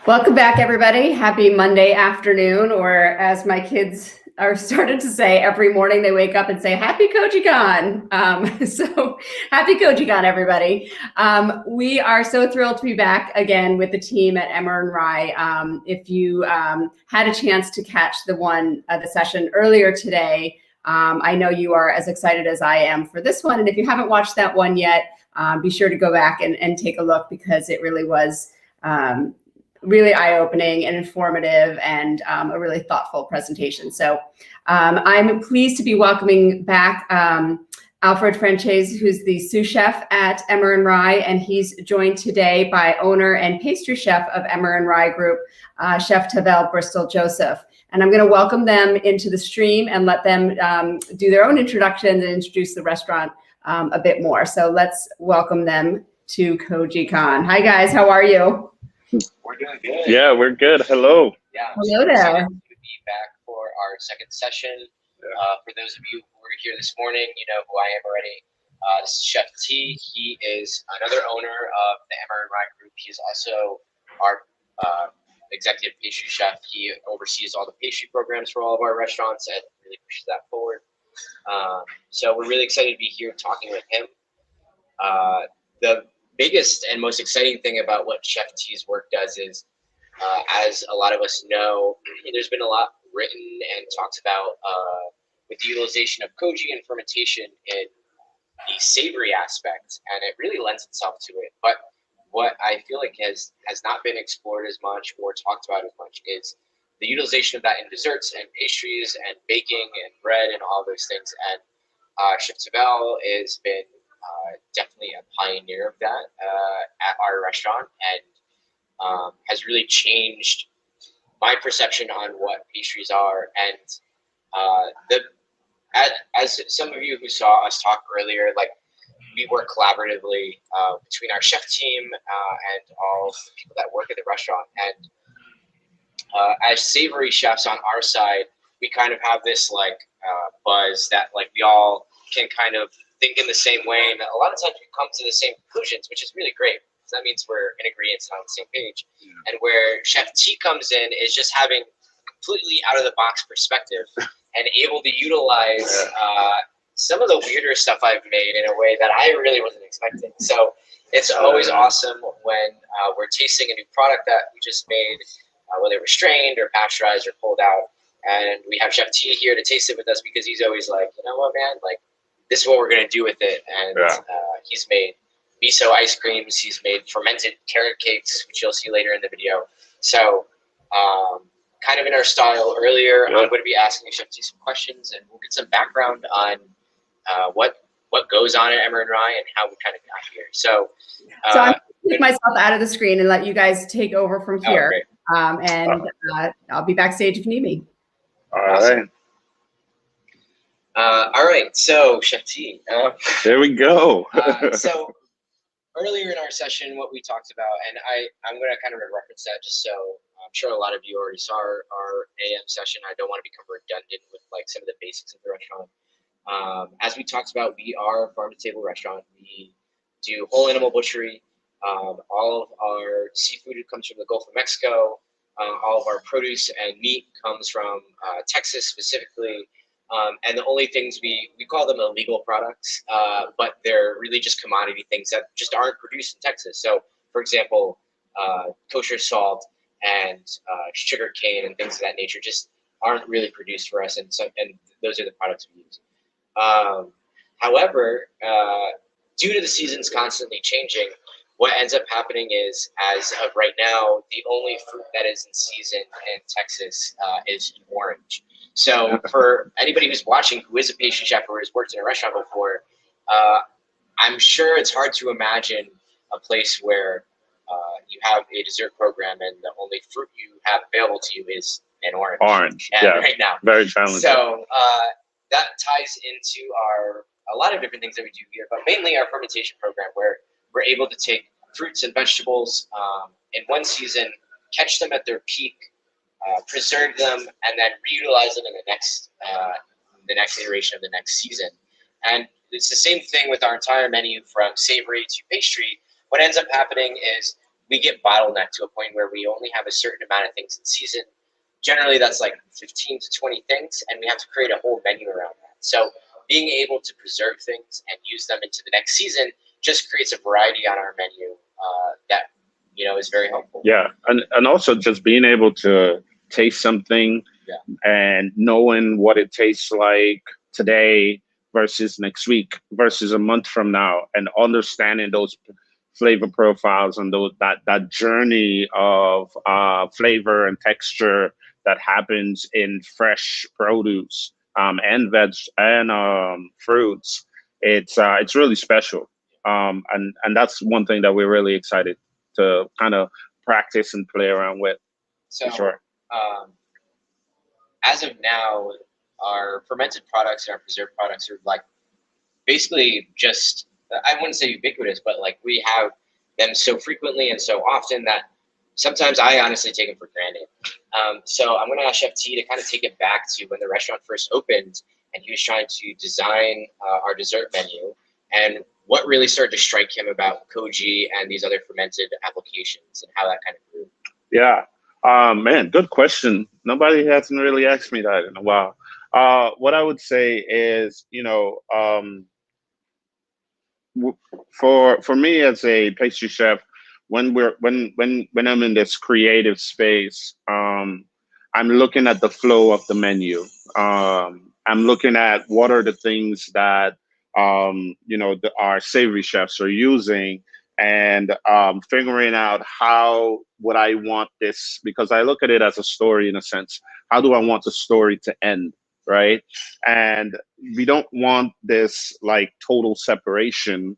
Welcome back, everybody. Happy Monday afternoon, or as my kids are started to say, every morning they wake up and say, Happy Koji-Con. So happy Koji-Con, everybody. We are so thrilled to be back again with the team at Emmer Rye. If you had a chance to catch the session earlier today, I know you are as excited as I am for this one. And if you haven't watched that one yet, be sure to go back and take a look, because it really was really eye-opening and informative, and a really thoughtful presentation. So I'm pleased to be welcoming back Alfred Frances, who's the sous chef at Emmer Rye, and he's joined today by owner and pastry chef of Emmer Rye Group, Chef Tavel Bristol Joseph. And I'm going to welcome them into the stream and let them do their own introductions and introduce the restaurant a bit more. So let's welcome them to Koji-Con. Hi, guys. How are you? We're doing good. Yeah, we're good. Hello. Yeah. Hello there. To be back for our second session. For those of you who were here this morning, you know who I am already. This is Chef T. He is another owner of the Emmer Rye Group. He's also our executive pastry chef. He oversees all the pastry programs for all of our restaurants and really pushes that forward. So we're really excited to be here talking with him. The biggest and most exciting thing about what Chef T's work does is, as a lot of us know, there's been a lot written and talked about with the utilization of koji and fermentation in the savory aspect, and it really lends itself to it. But what I feel like has not been explored as much or talked about as much is the utilization of that in desserts and pastries and baking and bread and all those things. And Chef Tavel has been definitely a pioneer of that at our restaurant, and has really changed my perception on what pastries are. And as some of you who saw us talk earlier, like, we work collaboratively between our chef team and all the people that work at the restaurant. And as savory chefs on our side, we kind of have this buzz that we all can kind of think in the same way, and a lot of times we come to the same conclusions, which is really great. So that means we're in agreement and on the same page. And where Chef T comes in is just having completely out of the box perspective and able to utilize some of the weirder stuff I've made in a way that I really wasn't expecting. So it's always awesome when we're tasting a new product that we just made, whether it was strained or pasteurized or pulled out, and we have Chef T here to taste it with us, because he's always like, you know what, man, this is what we're going to do with it. And he's made miso ice creams. He's made fermented carrot cakes, which you'll see later in the video. So kind of in our style earlier, I'm going to be asking Chef T some questions, and we'll get some background on what goes on at Emmer Rye and how we kind of got here. So I'm going to take myself out of the screen and let you guys take over from here. I'll be backstage if you need me. All awesome. right. All right, so Chef T. There we go. So earlier in our session, what we talked about, and I'm going to kind of reference that just so I'm sure a lot of you already saw our AM session. I don't want to become redundant with some of the basics of the restaurant. As we talked about, we are a farm-to-table restaurant. We do whole animal butchery. All of our seafood comes from the Gulf of Mexico. All of our produce and meat comes from Texas specifically. And the only things we call them illegal products, but they're really just commodity things that just aren't produced in Texas. So, for example, kosher salt and sugar cane and things of that nature just aren't really produced for us, and those are the products we use. However, due to the seasons constantly changing, what ends up happening is, as of right now, the only fruit that is in season in Texas is orange. So for anybody who's watching who is a pastry chef or has worked in a restaurant before, I'm sure it's hard to imagine a place where you have a dessert program and the only fruit you have available to you is an orange. Right now. Very challenging. So that ties into a lot of different things that we do here, but mainly our fermentation program, where we're able to take fruits and vegetables in one season, catch them at their peak, preserve them, and then reutilize them in the next iteration of the next season. And it's the same thing with our entire menu, from savory to pastry. What ends up happening is we get bottlenecked to a point where we only have a certain amount of things in season. Generally, that's like 15 to 20 things, and we have to create a whole menu around that. So being able to preserve things and use them into the next season just creates a variety on our menu that is very helpful. Yeah, and also just being able to taste something and knowing what it tastes like today versus next week versus a month from now, and understanding those flavor profiles and that journey of flavor and texture that happens in fresh produce and veg and fruits. It's really special, and that's one thing that we're really excited to kind of practice and play around with. So, for sure. As of now, our fermented products and our preserved products are like basically just, I wouldn't say ubiquitous, but like we have them so frequently and so often that sometimes I honestly take them for granted. So I'm going to ask Chef T to kind of take it back to when the restaurant first opened and he was trying to design our dessert menu, and what really started to strike him about koji and these other fermented applications and how that kind of grew. Yeah. Man, good question. Nobody hasn't really asked me that in a while. What I would say is, for me as a pastry chef, when I'm in this creative space, I'm looking at the flow of the menu. I'm looking at what are the things that our savory chefs are using, and figuring out how would I want this, because I look at it as a story in a sense. How do I want the story to end, right? And we don't want this like total separation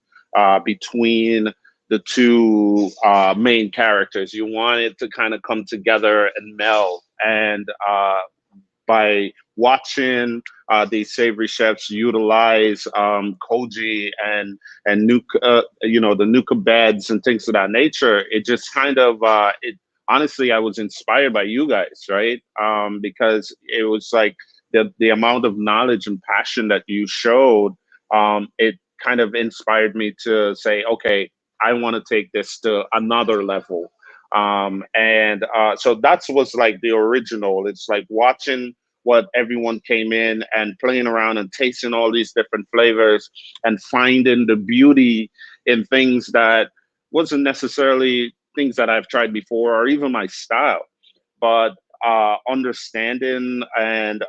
between the two main characters. You want it to kind of come together and meld. And by watching these savory chefs utilize koji and the nuka beds and things of that nature, it just kind of honestly, I was inspired by you guys, right? Because it was like the amount of knowledge and passion that you showed. It kind of inspired me to say, okay, I want to take this to another level. So that's was like the original. It's like watching what everyone came in and playing around and tasting all these different flavors and finding the beauty in things that wasn't necessarily things that I've tried before or even my style, but understanding and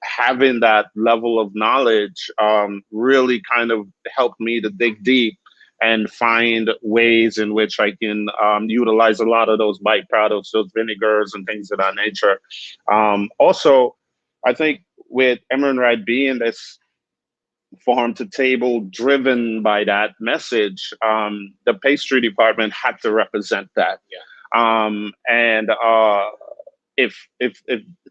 having that level of knowledge really kind of helped me to dig deep and find ways in which I can utilize a lot of those byproducts, those vinegars and things of that nature. Also, I think with Emmer Rye being this farm to table driven by that message, the pastry department had to represent that. And if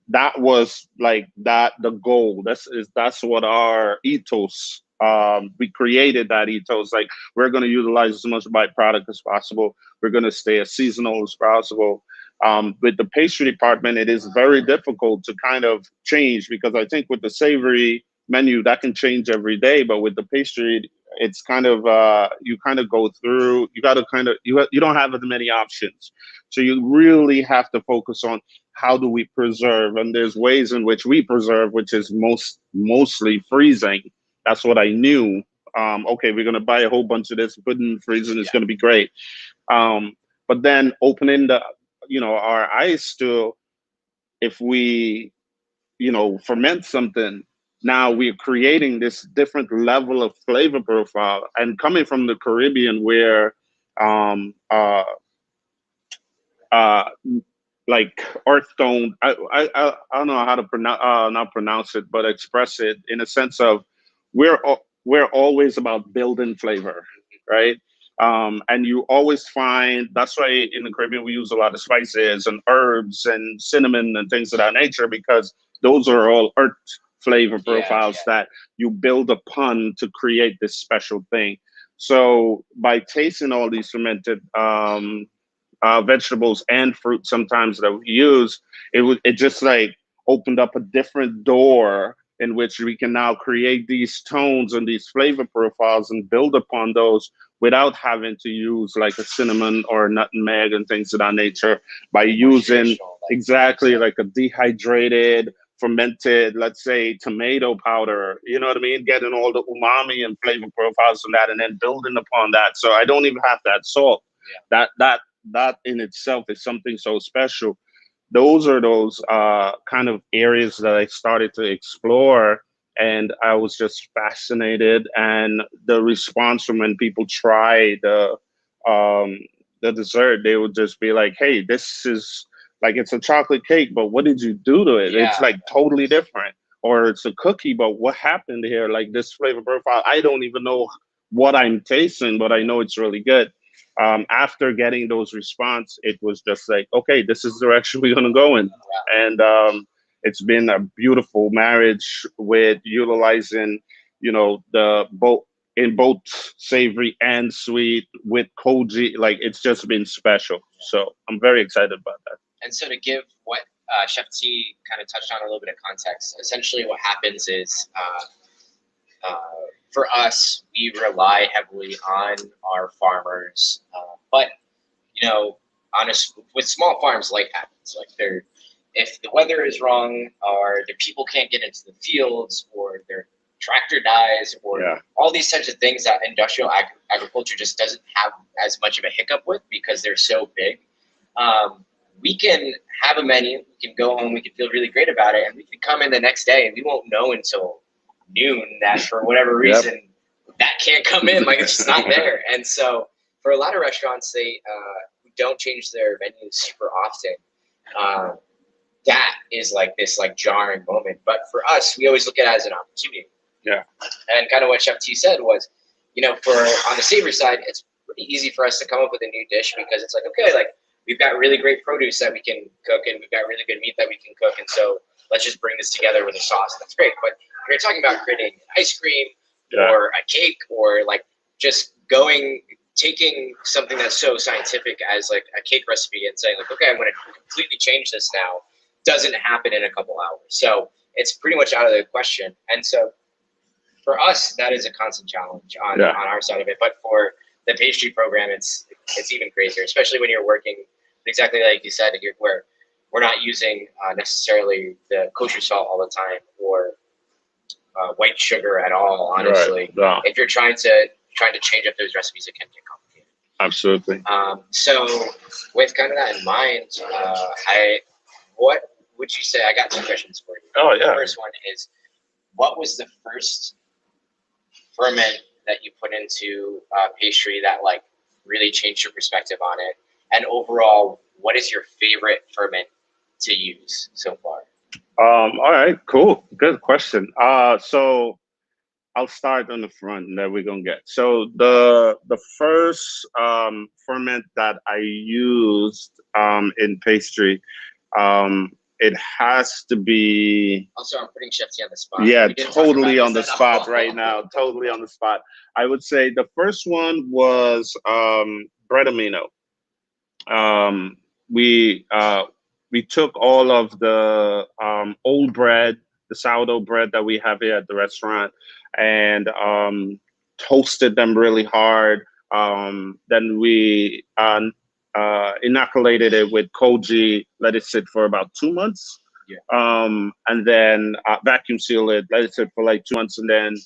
that was like that the goal, that's what our ethos. We created that ethos. Like, we're going to utilize as much byproduct as possible. We're going to stay as seasonal as possible. With the pastry department, it is very difficult to kind of change, because I think with the savory menu that can change every day, but with the pastry, it's kind of you kind of go through. You got to kind of you don't have as many options, so you really have to focus on how do we preserve. And there's ways in which we preserve, which is mostly freezing. That's what I knew. Okay, we're gonna buy a whole bunch of this, put in the freezer, and it's gonna be great. But then opening our eyes to, if we ferment something, now we're creating this different level of flavor profile. And coming from the Caribbean, where like earth tone, I don't know how to not pronounce it, but express it in a sense of we're always about building flavor, right? And you always find, that's why in the Caribbean we use a lot of spices and herbs and cinnamon and things of that nature, because those are all earth flavor profiles that you build upon to create this special thing. So by tasting all these fermented vegetables and fruit sometimes that we use, it just like opened up a different door in which we can now create these tones and these flavor profiles and build upon those without having to use like a cinnamon or nutmeg and things of that nature, by using exactly like a dehydrated, fermented, let's say tomato powder, you know what I mean? Getting all the umami and flavor profiles from that and then building upon that. So I don't even have that salt. That in itself is something so special. Those are those kind of areas that I started to explore, and I was just fascinated. And the response from when people try um, the dessert, they would just be like, "Hey, this is like it's a chocolate cake, but what did you do to it? It's like totally different." Or it's a cookie, but what happened here? Like this flavor profile, I don't even know what I'm tasting, but I know it's really good. After getting those response, it was just like, okay, this is the direction we're gonna go in, and it's been a beautiful marriage with utilizing, you know, the both in both savory and sweet with koji. Like it's just been special. So I'm very excited about that. And so to give what Chef T kind of touched on a little bit of context, essentially what happens is for us, we rely heavily on our farmers, but you know, honest with small farms, life happens. Like if the weather is wrong, or the people can't get into the fields, or their tractor dies, or all these types of things that industrial agriculture just doesn't have as much of a hiccup with because they're so big. We can have a menu, we can go home, we can feel really great about it, and we can come in the next day and we won't know until noon that for whatever reason that can't come in, like it's just not there. And so for a lot of restaurants, they don't change their menus super often. That is like this like jarring moment, but for us, we always look at it as an opportunity. And kind of what Chef T said was, you know, for on the savory side, it's pretty easy for us to come up with a new dish because it's like, okay, like we've got really great produce that we can cook, and we've got really good meat that we can cook, and so let's just bring this together with a sauce. That's great. But if you're talking about creating ice cream or a cake, or like just taking something that's so scientific as like a cake recipe and saying like, okay, I'm going to completely change this now, doesn't happen in a couple hours. So it's pretty much out of the question. And so for us, that is a constant challenge on our side of it. But for the pastry program, it's even crazier, especially when you're working exactly like you said, where we're not using necessarily the kosher salt all the time, or white sugar at all. Honestly, if you're trying to change up those recipes, it can get complicated. Absolutely. So with kind of that in mind, what would you say? I got two questions for you. Oh yeah. The first one is, what was the first ferment that you put into pastry that like really changed your perspective on it? And overall, what is your favorite ferment to use so far? All right, cool. Good question. So I'll start on the front and then we're gonna get. So the first ferment that I used in pastry, it has to be. Also, I'm putting Chef T on the spot. Yeah, totally on the spot right now. Totally on the spot. I would say the first one was bread amino. We took all of the old bread, the sourdough bread that we have here at the restaurant, and toasted them really hard. Then we inoculated it with koji, let it sit for about 2 months. And then vacuum seal it, let it sit for like 2 months, and then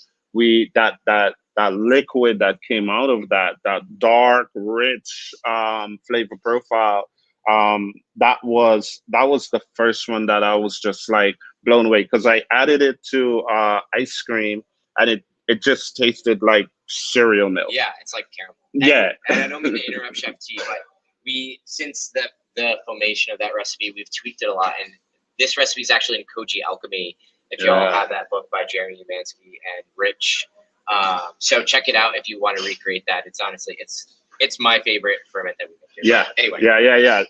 that liquid that came out of that dark, rich flavor profile, that was the first one that I was just like blown away, because I added it to ice cream, and it just tasted like cereal milk. Yeah, it's like caramel. And I don't mean to interrupt Chef T, but since the formation of that recipe, we've tweaked it a lot, and this recipe is actually in Koji Alchemy. If you all have that book by Jeremy Umansky and Rich, so check it out if you want to recreate that. It's honestly, it's my favorite ferment that we've done. Anyway.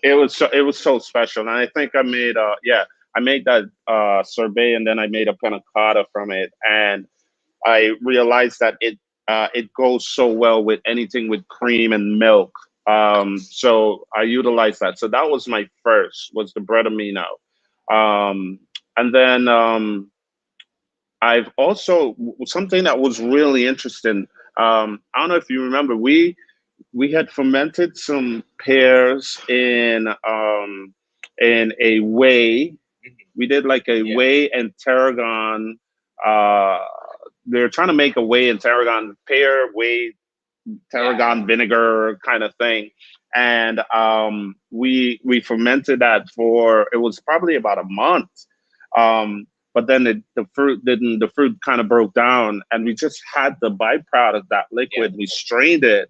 It was so special, and I think I made that sorbet, and then I made a panna cotta from it, and I realized that it goes so well with anything with cream and milk. So I utilized that. So that was my first, was the bread amino. And then I've also, something that was really interesting, I don't know if you remember, we had fermented some pears in a whey. We did like a whey and tarragon. Uh, they were trying to make a whey and tarragon pear whey tarragon vinegar kind of thing, and we fermented that for, it was probably about a month. But then the fruit kind of broke down, and we just had the byproduct, that liquid. We strained it,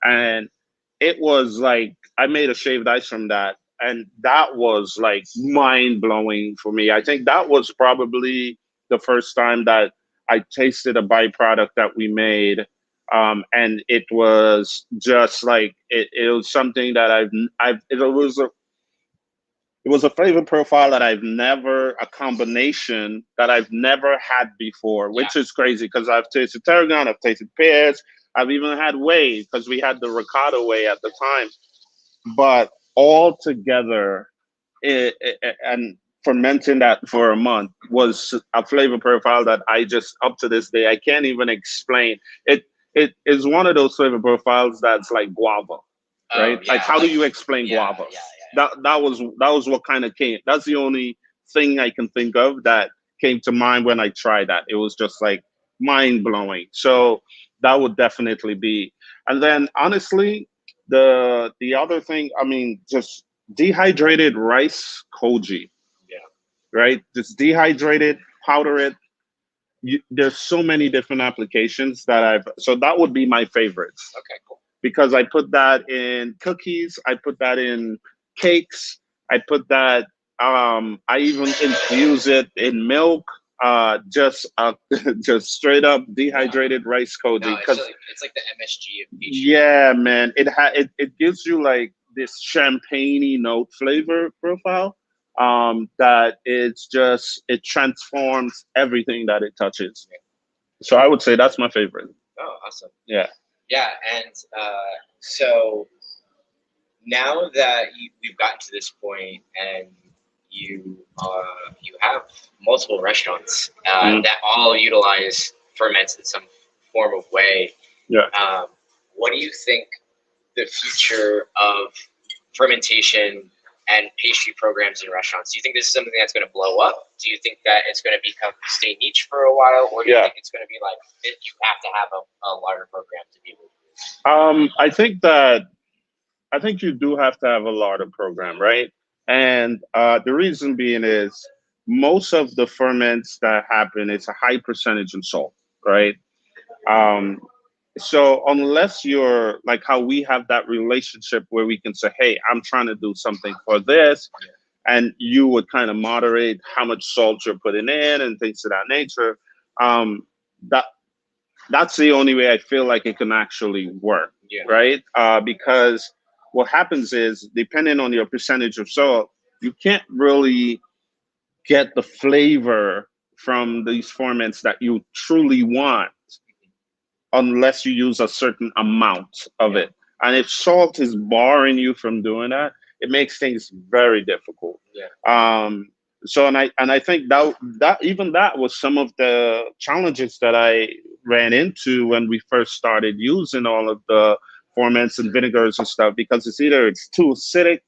and it was like, I made a shaved ice from that, and that was like mind blowing for me. I think that was probably the first time that I tasted a byproduct that we made, and it was just like it was something that it was a flavor profile that a combination that I've never had before, which is crazy because I've tasted tarragon, I've tasted pears, I've even had whey because we had the ricotta whey at the time. But all together, and fermenting that for a month was a flavor profile that I just, up to this day, I can't even explain. It is one of those flavor profiles that's like guava, right? Like, how do you explain guava? That was what kind of came. That's the only thing I can think of that came to mind when I tried that. It was just like mind blowing. So that would definitely be. And then honestly, the other thing, I mean, just dehydrated rice koji, right? Just dehydrate it, powder it. There's so many different applications so that would be my favorites. Okay, cool. Because I put that in cookies, I put that in cakes, I put that, I even infuse it in milk, just just straight up dehydrated rice koji. No, it's like the MSG of peach. Yeah, man, it gives you like this champagne-y note flavor profile, that it transforms everything that it touches. So I would say that's my favorite. Oh, awesome. Yeah. Yeah, and so now that we've gotten to this point, and you have multiple restaurants that all utilize ferments in some form of way. Yeah. What do you think the future of fermentation and pastry programs in restaurants? Do you think this is something that's going to blow up? Do you think that it's going to stay niche for a while, or do you think it's going to be like you have to have a larger program to be able to do this? I think you do have to have a larder program, right? And the reason being is most of the ferments that happen, it's a high percentage in salt, right? Um, so unless you're like how we have that relationship where we can say, hey, I'm trying to do something for this, and you would kind of moderate how much salt you're putting in and things of that nature. That that's the only way I feel like it can actually work, right? Because what happens is, depending on your percentage of salt, you can't really get the flavor from these ferments that you truly want unless you use a certain amount of it. And if salt is barring you from doing that, it makes things very difficult. So and I think that even that was some of the challenges that I ran into when we first started using all of the ferments and vinegars and stuff, because it's too acidic,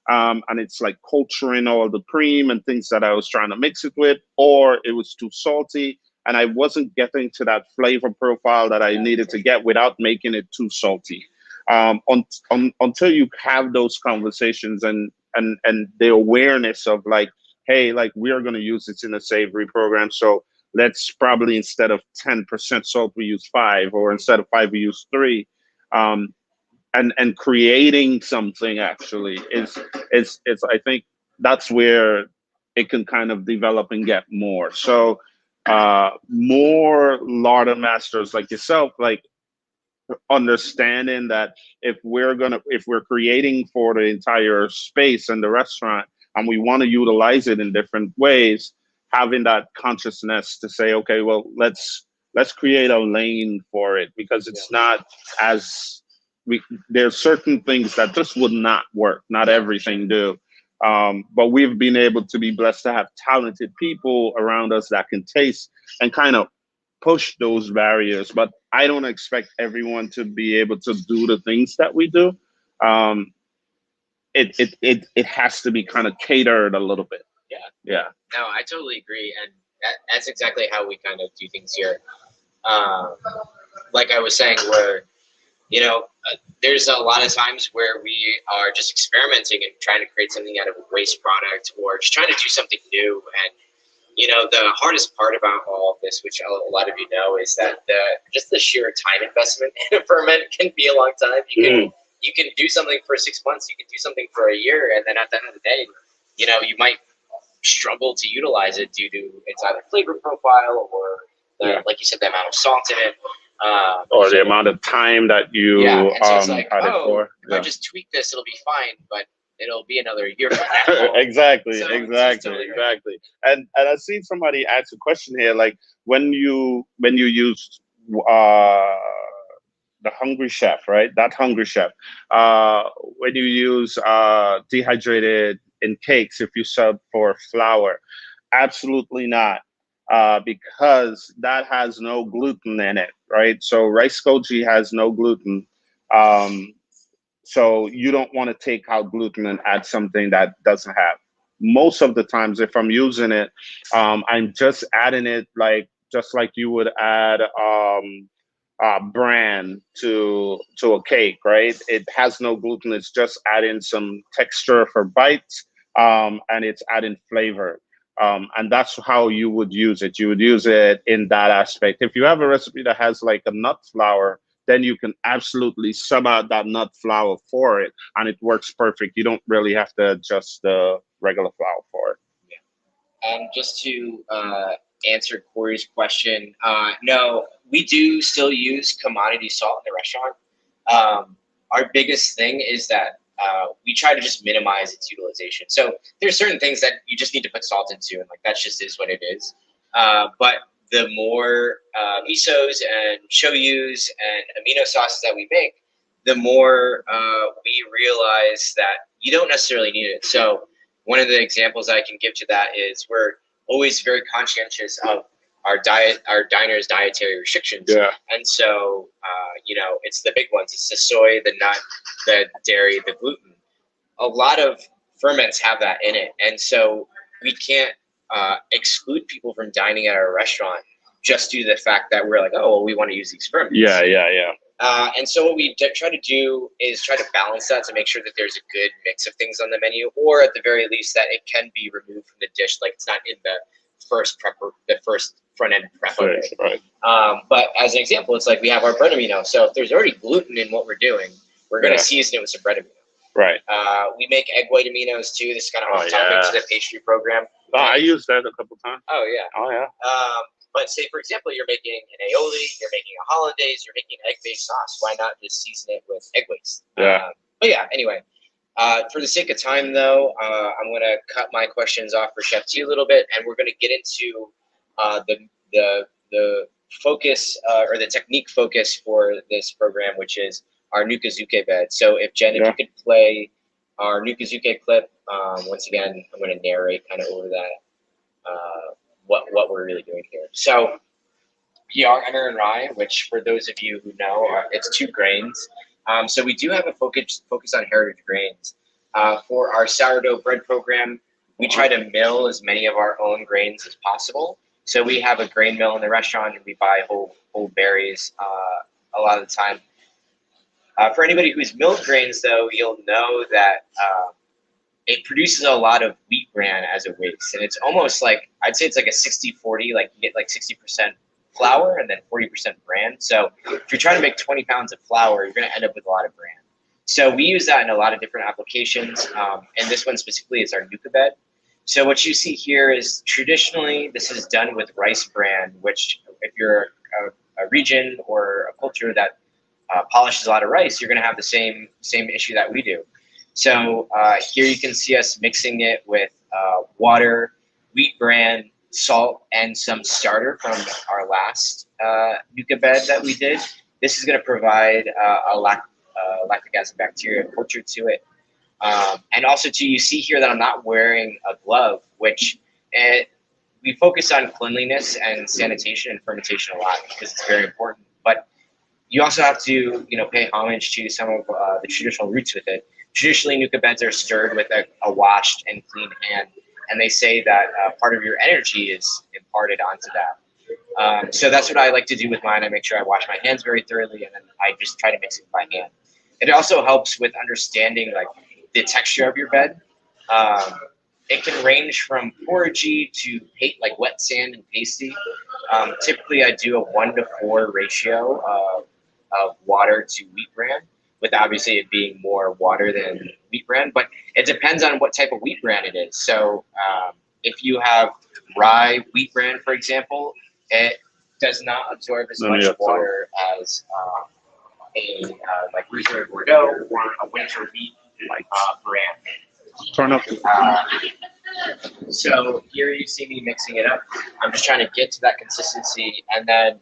and it's like culturing all the cream and things that I was trying to mix it with, or it was too salty and I wasn't getting to that flavor profile that I needed to get without making it too salty. Until you have those conversations and the awareness of like, hey, like, we are going to use this in a savory program, so let's probably, instead of 10% salt, we use 5, or instead of 5, we use 3. And creating something actually is I think that's where it can kind of develop and get more. So more larder masters like yourself, like, understanding that if we're creating for the entire space and the restaurant, and we want to utilize it in different ways, having that consciousness to say, okay, well, let's create a lane for it, because it's not as there's certain things that just would not work. Not everything do. But we've been able to be blessed to have talented people around us that can taste and kind of push those barriers. But I don't expect everyone to be able to do the things that we do. Um, it has to be kind of catered a little bit. Yeah. Yeah. No, I totally agree, and that's exactly how we kind of do things here. Um, like I was saying, where there's a lot of times where we are just experimenting and trying to create something out of a waste product, or just trying to do something new. And the hardest part about all of this, which a lot of you know, is that just the sheer time investment in a ferment can be a long time. You can do something for 6 months, you can do something for a year, and then at the end of the day, you might struggle to utilize it due to its either flavor profile or like you said, the amount of salt in it. Or the amount of time that you and so it's like, had it for. If I just tweak this, it'll be fine, but it'll be another year from now. Exactly, So exactly. And I've seen somebody ask a question here, like when you use the Hungry Chef, right? That Hungry Chef. When you use dehydrated in cakes, if you sub for flour, absolutely not. Because that has no gluten in it, right? So rice koji has no gluten. So you don't want to take out gluten and add something that doesn't have. Most of the times, if I'm using it, I'm just adding it just like you would add bran to a cake, right? It has no gluten. It's just adding some texture for bites, and it's adding flavor. And that's how you would use it. You would use it in that aspect. If you have a recipe that has like a nut flour, then you can absolutely sub out that nut flour for it, and it works perfect. You don't really have to adjust the regular flour for it. Yeah. And just to answer Corey's question, no, we do still use commodity salt in the restaurant. Our biggest thing is that we try to just minimize its utilization. So there's certain things that you just need to put salt into, and like that just is what it is. But the more misos and shoyus and amino sauces that we make, the more we realize that you don't necessarily need it. So one of the examples I can give to that is we're always very conscientious of our diners' dietary restrictions. Yeah. And so, it's the big ones. It's the soy, the nut, the dairy, the gluten. A lot of ferments have that in it. And so we can't exclude people from dining at our restaurant just due to the fact that we're like, oh, well, we want to use these ferments. Yeah. And so what we try to do is try to balance that to make sure that there's a good mix of things on the menu, or at the very least that it can be removed from the dish, like it's not in the first front end prep of it. Right. But as an example, it's like we have our bread amino. So if there's already gluten in what we're doing, we're going to season it with some bread amino. Right. We make egg white aminos too. This is kind of off topic to the pastry program. Oh, I used that a couple times. Oh yeah. But say, for example, you're making an aioli, you're making a hollandaise, you're making an egg-based sauce. Why not just season it with egg whites? Yeah. But yeah, anyway, for the sake of time, though, I'm going to cut my questions off for Chef T a little bit, and we're going to get into the focus or the technique focus for this program, which is our nukazuke bed. So if Jen, if you could play our nukazuke clip, once again, I'm going to narrate kind of over that. What we're really doing here. So we are Emmer Rye, which for those of you who know, it's 2 grains. So we do have a focus on heritage grains. For our sourdough bread program, we try to mill as many of our own grains as possible. So we have a grain mill in the restaurant, and we buy whole berries a lot of the time. For anybody who's milled grains, though, you'll know that it produces a lot of wheat bran as a waste. And it's almost like, I'd say it's like a 60-40, like you get like 60% flour and then 40% bran. So if you're trying to make 20 pounds of flour, you're going to end up with a lot of bran. So we use that in a lot of different applications. And this one specifically is our nuka bed. So what you see here is traditionally this is done with rice bran, which if you're a region or a culture that polishes a lot of rice, you're going to have the same issue that we do. So here you can see us mixing it with water, wheat bran, salt, and some starter from our last nuka bed that we did. This is going to provide a lactic acid bacteria culture to it. And also, too, you see here that I'm not wearing a glove, which we focus on cleanliness and sanitation and fermentation a lot because it's very important. But you also have to, pay homage to some of the traditional roots with it. Traditionally, nuka beds are stirred with a washed and clean hand, and they say that part of your energy is imparted onto that. So that's what I like to do with mine. I make sure I wash my hands very thoroughly, and then I just try to mix it by hand. It also helps with understanding like the texture of your bed. It can range from porridgey to like wet sand and pasty. Typically, I do a 1-to-4 ratio of water to wheat bran, with obviously it being more water than wheat bran. But it depends on what type of wheat bran it is. So if you have rye wheat bran, for example, it does not absorb as much water as like Reserve Bordeaux or a winter wheat bran. Turn up. So here you see me mixing it up. I'm just trying to get to that consistency, and then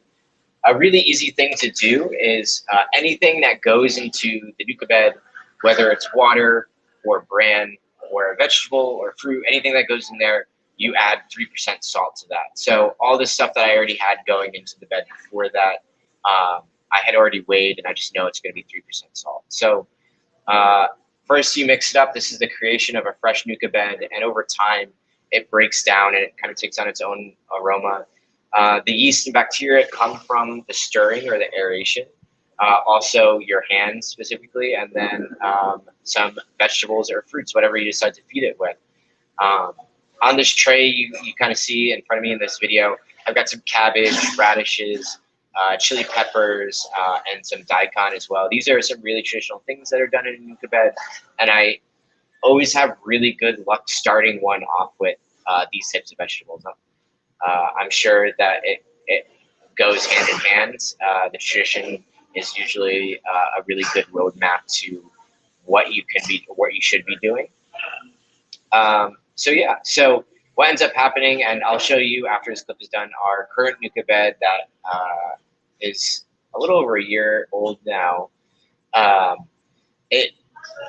a really easy thing to do is anything that goes into the nuka bed, whether it's water or bran or a vegetable or fruit, anything that goes in there, you add 3% salt to that. So all this stuff that I already had going into the bed before that, I had already weighed, and I just know it's going to be 3% salt. So first you mix it up. This is the creation of a fresh nuka bed, and over time it breaks down and it kind of takes on its own aroma. The yeast and bacteria come from the stirring or the aeration, also your hands specifically, and then some vegetables or fruits, whatever you decide to feed it with. On this tray, you kind of see in front of me in this video, I've got some cabbage, radishes, chili peppers, and some daikon as well. These are some really traditional things that are done in a nuka bed, and I always have really good luck starting one off with these types of vegetables. I'm sure that it goes hand in hand. The tradition is usually a really good roadmap to what you should be doing. So what ends up happening, and I'll show you after this clip is done, our current nuka bed that is a little over a year old now.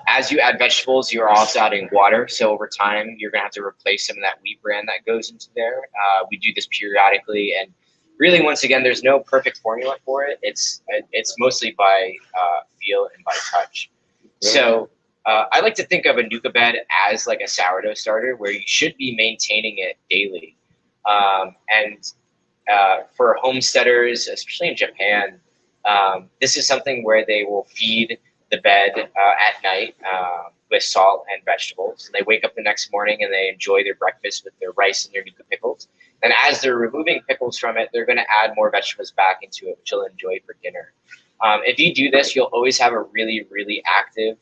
As you add vegetables, you're also adding water. So over time, you're gonna have to replace some of that wheat bran that goes into there. We do this periodically, and really, once again, there's no perfect formula for it. It's mostly by feel and by touch. So I like to think of a nuka bed as like a sourdough starter, where you should be maintaining it daily. For homesteaders, especially in Japan, this is something where they will feed the bed at night with salt and vegetables. And they wake up the next morning and they enjoy their breakfast with their rice and their nuka pickles. And as they're removing pickles from it, they're going to add more vegetables back into it, which you'll enjoy for dinner. If you do this, you'll always have a really, really active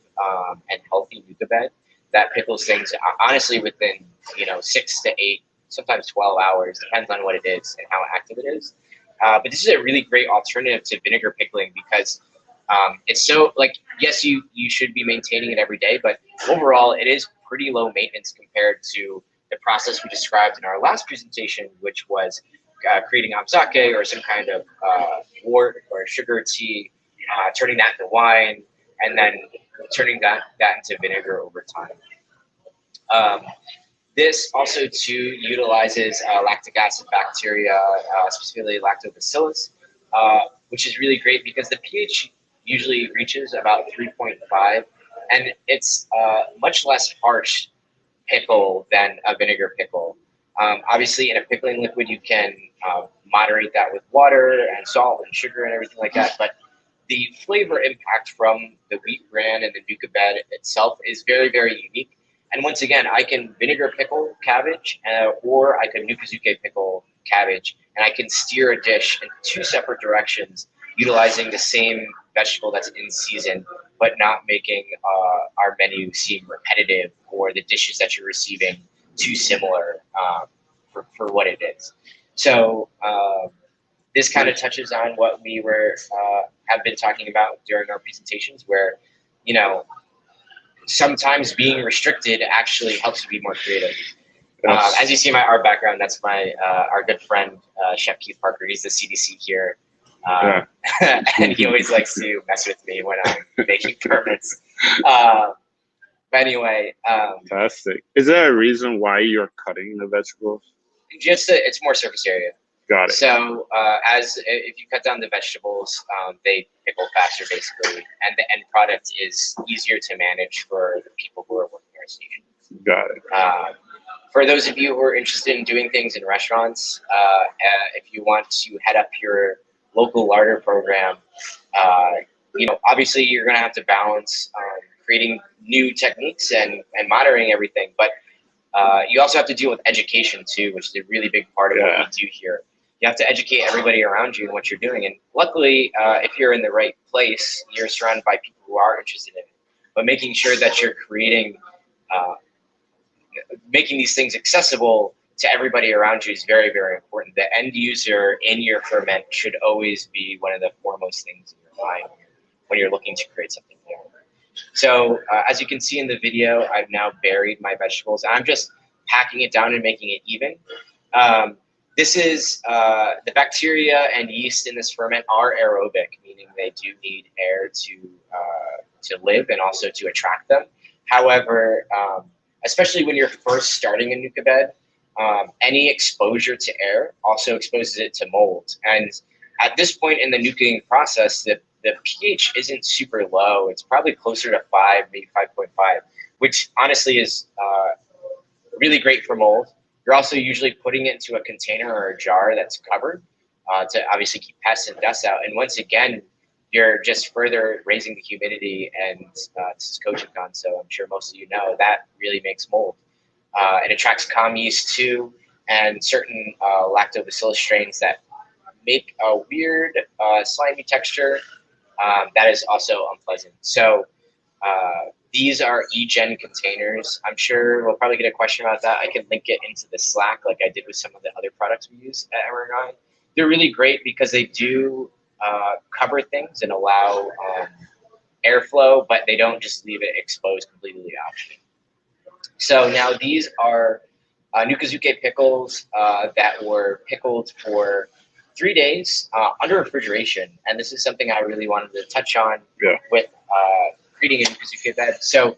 and healthy nuka bed that pickles things honestly within 6 to 8, sometimes 12 hours, depends on what it is and how active it is. But this is a really great alternative to vinegar pickling because it's so yes, you should be maintaining it every day, but overall it is pretty low maintenance compared to the process we described in our last presentation, which was creating amsake or some kind of wort or sugar tea, turning that into wine, and then turning that into vinegar over time. This also too utilizes lactic acid bacteria, specifically lactobacillus, which is really great because the pH usually reaches about 3.5, and it's much less harsh pickle than a vinegar pickle. Obviously, in a pickling liquid, you can moderate that with water and salt and sugar and everything like that, but the flavor impact from the wheat bran and the nuka bed itself is very, very unique. And once again, I can vinegar pickle cabbage, or I can nukazuke pickle cabbage, and I can steer a dish in 2 separate directions, utilizing the same vegetable that's in season, but not making our menu seem repetitive or the dishes that you're receiving too similar for what it is. So this kind of touches on what we have been talking about during our presentations, where sometimes being restricted actually helps you be more creative. As you see in my art background, that's my our good friend Chef Keith Parker. He's the CDC here. And he always likes to mess with me when I'm making permits. But anyway, fantastic. Is there a reason why you're cutting the vegetables? Just it's more surface area. Got it. So as if you cut down the vegetables, they pickle faster basically, and the end product is easier to manage for the people who are working our station. Got it. For those of you who are interested in doing things in restaurants, if you want to head up your local larder program, obviously you're going to have to balance creating new techniques and monitoring everything, but you also have to deal with education too, which is a really big part of what we do here. You have to educate everybody around you in what you're doing. And luckily, if you're in the right place, you're surrounded by people who are interested in it. But making sure that you're making these things accessible to everybody around you is very, very important. The end user in your ferment should always be one of the foremost things in your mind when you're looking to create something new. So as you can see in the video, I've now buried my vegetables. I'm just packing it down and making it even. This is the bacteria and yeast in this ferment are aerobic, meaning they do need air to live and also to attract them. However, especially when you're first starting a nuka bed, any exposure to air also exposes it to mold. And at this point in the nuking process, the pH isn't super low. It's probably closer to 5, maybe 5.5, which honestly is really great for mold. You're also usually putting it into a container or a jar that's covered to obviously keep pests and dust out. And once again, you're just further raising the humidity, and this is koji gone, so I'm sure most of you know that really makes mold. It attracts comm yeast too, and certain lactobacillus strains that make a weird slimy texture that is also unpleasant. So these are e-gen containers. I'm sure we'll probably get a question about that. I can link it into the Slack like I did with some of the other products we use at Emmer Rye. They're really great because they do cover things and allow airflow, but they don't just leave it exposed completely out. So now these are nukazuke pickles that were pickled for 3 days under refrigeration. And this is something I really wanted to touch on with creating a nukazuke bed. So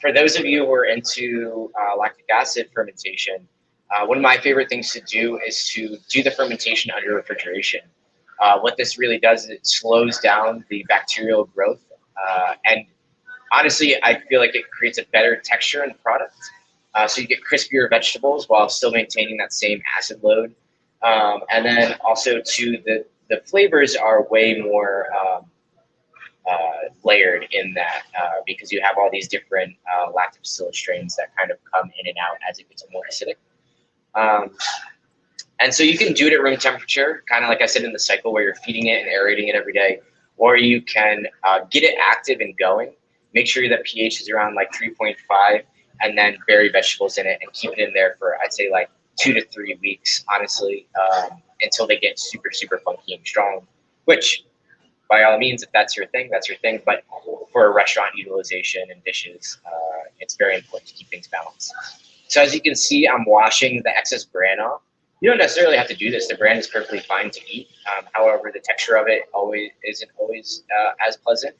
for those of you who are into lactic acid fermentation, one of my favorite things to do is to do the fermentation under refrigeration. What this really does is it slows down the bacterial growth. And honestly, I feel like it creates a better texture in the product. So you get crispier vegetables while still maintaining that same acid load. And then also too, the flavors are way more layered in that because you have all these different lactobacillus strains that kind of come in and out as it gets more acidic. And so you can do it at room temperature, kind of like I said in the cycle where you're feeding it and aerating it every day, or you can get it active and going. Make sure that pH is around like 3.5 and then bury vegetables in it and keep it in there for, I'd say, like 2 to 3 weeks, honestly, until they get super, super funky and strong, which by all means, if that's your thing, that's your thing. But for a restaurant utilization and dishes, it's very important to keep things balanced. So as you can see, I'm washing the excess bran off. You don't necessarily have to do this. The bran is perfectly fine to eat. However, the texture of it isn't always as pleasant.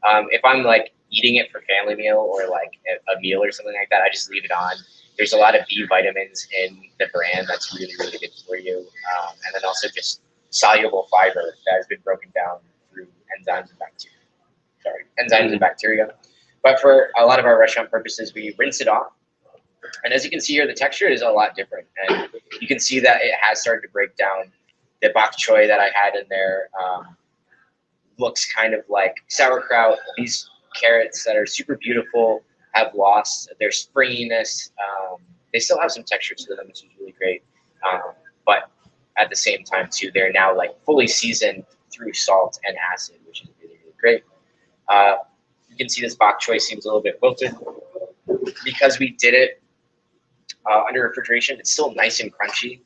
If I'm like eating it for family meal or like a meal or something like that, I just leave it on. There's a lot of B vitamins in the bran that's really, really good for you. And then also just soluble fiber that has been broken down through enzymes and bacteria. But for a lot of our restaurant purposes, we rinse it off. And as you can see here, the texture is a lot different. And you can see that it has started to break down. The bok choy that I had in there looks kind of like sauerkraut. These carrots that are super beautiful have lost their springiness. They still have some texture to them, which is really great. But at the same time, too, they're now like fully seasoned through salt and acid, which is really, really great. You can see this bok choy seems a little bit wilted. Because we did it under refrigeration, it's still nice and crunchy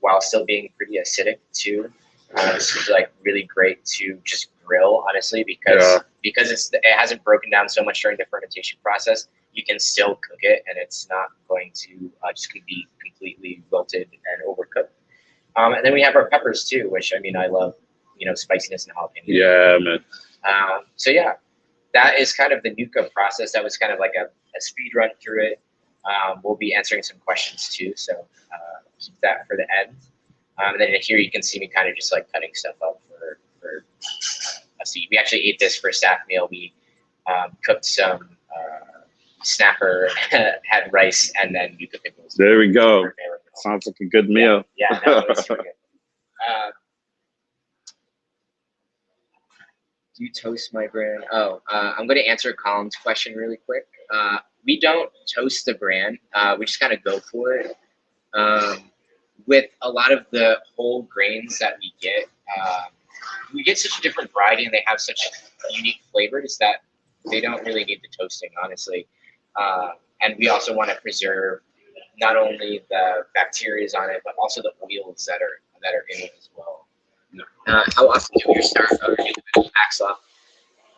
while still being pretty acidic too. This is like really great to just grill, honestly, because it hasn't broken down so much during the fermentation process. You can still cook it, and it's not going to just be completely wilted and overcooked. And then we have our peppers too, which I mean I love, spiciness and jalapeno. Yeah, man. So yeah, that is kind of the nuka process. That was kind of like a speed run through it. We'll be answering some questions too. So keep that for the end. And then here you can see me kind of just like cutting stuff up for so we actually ate this for a staff meal. We cooked some snapper, had rice, and then yuca pickles. There we go. Sounds like a good meal. Yeah, no, it was super good. Do you toast my bran? Oh, I'm going to answer Colin's question really quick. We don't toast the bran. We just kind of go for it. With a lot of the whole grains that we get such a different variety, and they have such unique flavors that they don't really need the toasting, honestly. And we also want to preserve not only the bacteria on it, but also the oils that are in it as well. How often do you start packs off?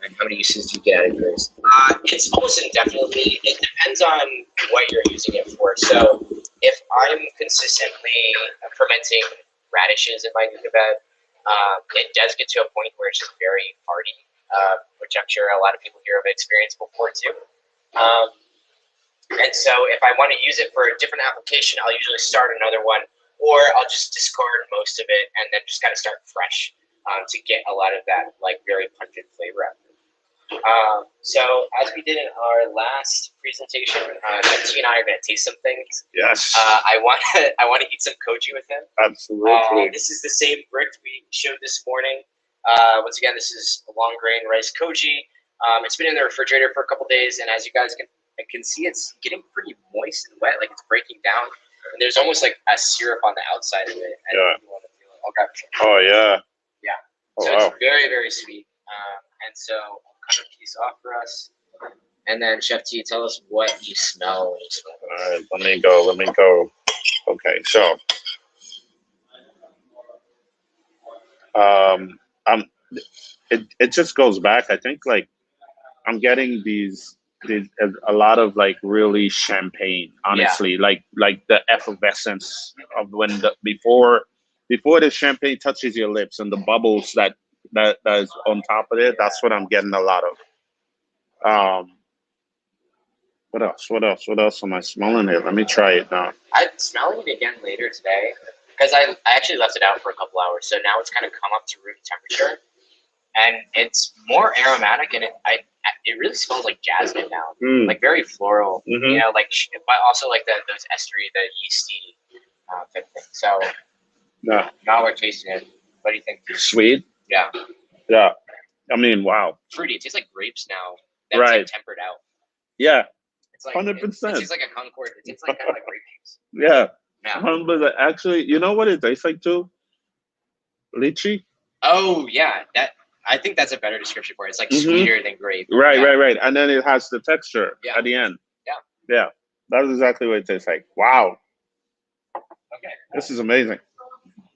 And how many uses do you get out of yours? It's almost indefinitely. It depends on what you're using it for. So if I'm consistently fermenting radishes in my nuka bed, it does get to a point where it's just very hearty, which I'm sure a lot of people here have experienced before too. And so if I want to use it for a different application, I'll usually start another one, or I'll just discard most of it and then just kind of start fresh to get a lot of that like very pungent flavor out of it. So as we did in our last presentation, T and I are going to taste some things. Yes. I want to eat some koji with him. Absolutely. This is the same brick we showed this morning. Once again, this is a long grain rice koji. It's been in the refrigerator for a couple days, and as you guys can see, it's getting pretty moist and wet, like it's breaking down. And there's almost like a syrup on the outside of it. I don't know if you want to feel it. Okay. Oh yeah. Yeah. Oh, So wow. it's very, very sweet. And so I'll cut a piece off for us. And then Chef T, tell us what you smell when you smell it. All right, let me go. Okay, so it just goes back. I think like I'm getting these a lot of like really champagne, honestly, like the effervescence of when before the champagne touches your lips and the bubbles that is on top of it. That's what I'm getting a lot of. What else am I smelling here? Let me try it now. I'm smelling it again later today because I actually left it out for a couple hours, so now it's kind of come up to room temperature, and it's more aromatic, and it really smells like jasmine now, like very floral, you know, like but also like those estery, the yeasty type thing. So Yeah. now we're tasting it. What do you think? Sweet. Yeah. Yeah. I mean, wow. Fruity. It tastes like grapes now. That's Right. like tempered out. Yeah. It's like 100%. It tastes like a Concord. It tastes like kind of like grape juice. Yeah. Yeah. 100%. Actually, you know what it tastes like too? Lychee. Oh yeah, I think that's a better description for it. It's like sweeter than grape. Right. And then it has the texture at the end. Yeah. Yeah. That's exactly what it tastes like. Wow. Okay. This is amazing.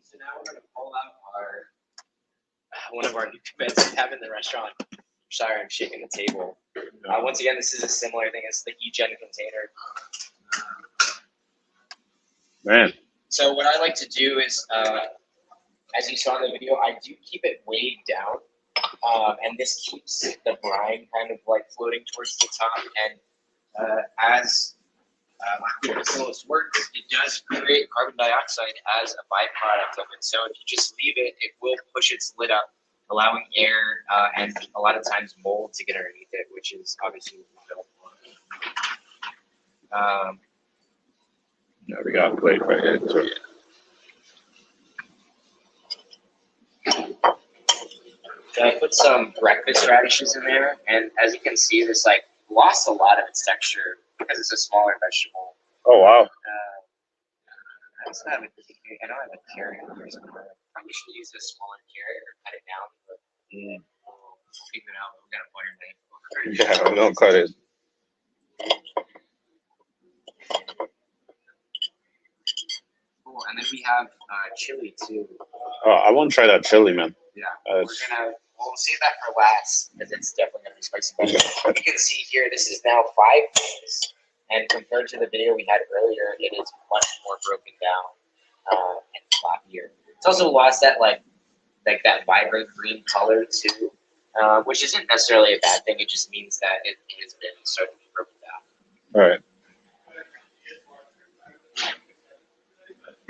So now we're gonna pull out one of our new beds we have in the restaurant. Sorry, I'm shaking the table. Once again, this is a similar thing as the e-gen container. Man. So what I like to do is, as you saw in the video, I do keep it weighed down, and this keeps the brine kind of like floating towards the top. And as lactobacillus works, it does create carbon dioxide as a byproduct of it. So if you just leave it, it will push its lid up, allowing air and a lot of times mold to get underneath it, which is obviously what we don't want. Yeah, we got a plate right here too. So I put some breakfast radishes in there, and as you can see, this like lost a lot of its texture because it's a smaller vegetable. Oh wow. I also have I know I have a carrot here somewhere. I probably should use a smaller carrot or cut it down, but we'll figure it out. We got a butter knife. Yeah, don't cut it. Cool, and then we have chili too. Oh, I want to try that chili, man. Yeah, we'll save that for last because it's definitely gonna be spicy. But you can see here, this is now 5 days, and compared to the video we had earlier, it is much more broken down and floppier. It's also lost that like that vibrant green color too, which isn't necessarily a bad thing. It just means that it has been starting to be broken down. All right.